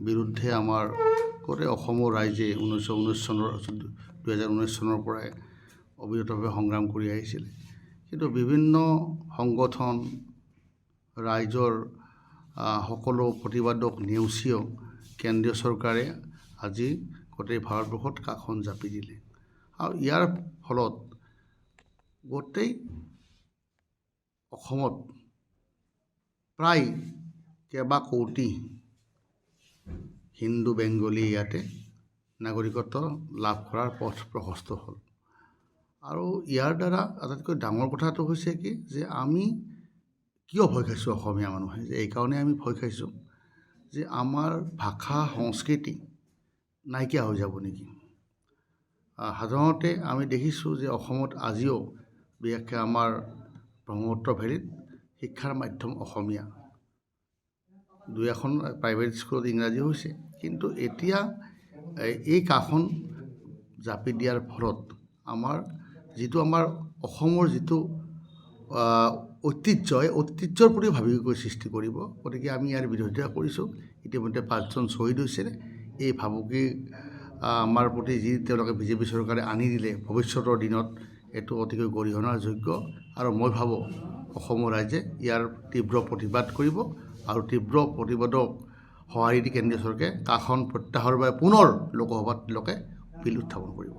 বিৰুদ্ধে আমাৰ গোটেই অসমৰ ৰাইজে 2019 চনৰ পৰাই অবিৰতভাৱে সংগ্ৰাম কৰি আহিছিলে। কিন্তু বিভিন্ন সংগঠন ৰাইজৰ সকলো প্ৰতিবাদক নেওচিও কেন্দ্ৰীয় চৰকাৰে আজি গোটেই ভাৰতবৰ্ষত কাখন জাপি দিলে আৰু ইয়াৰ ফলত গোটেই অসমত প্ৰায় কেইবা কোটি হিন্দু বেংগলী ইয়াতে নাগৰিকত্ব লাভ কৰাৰ পথ প্ৰশস্ত হ'ল। আৰু ইয়াৰ দ্বাৰা আটাইতকৈ ডাঙৰ কথাটো হৈছে কি যে আমি কিয় ভয় খাইছোঁ অসমীয়া মানুহে, যে এইকাৰণে আমি ভয় খাইছোঁ যে আমাৰ ভাষা সংস্কৃতি নাইকিয়া হৈ যাব নেকি। সাধাৰণতে আমি দেখিছোঁ যে অসমত আজিও বিশেষকৈ আমাৰ ব্ৰহ্মপুত্ৰ ভেলীত শিক্ষাৰ মাধ্যম অসমীয়া, দুই এখন প্ৰাইভেট স্কুলত ইংৰাজী হৈছে। কিন্তু এতিয়া এই কাখন জাপি দিয়াৰ ফলত আমাৰ অসমৰ যিটো ঐতিহ্য, এই ঐতিহ্যৰ প্ৰতি ভাবুকি সৃষ্টি কৰিব। গতিকে আমি ইয়াৰ বিৰোধিতা কৰিছোঁ। ইতিমধ্যে 5জন শ্বহীদ হৈছে। এই ভাবুকি আমাৰ প্ৰতি যি তেওঁলোকে বিজেপি চৰকাৰে আনি দিলে ভৱিষ্যতৰ দিনত, এইটো অতিকৈ গৰিহণাৰ যোগ্য। আৰু মই ভাবোঁ অসমৰ ৰাইজে ইয়াৰ তীব্ৰ প্ৰতিবাদ কৰিব আৰু তীব্ৰ প্ৰতিবাদক সঁহাৰি দি কেন্দ্ৰীয় চৰকাৰে কাখন প্ৰত্যাহাৰৰ বাবে পুনৰ লোকসভাত তেওঁলোকে বিল উত্থাপন কৰিব।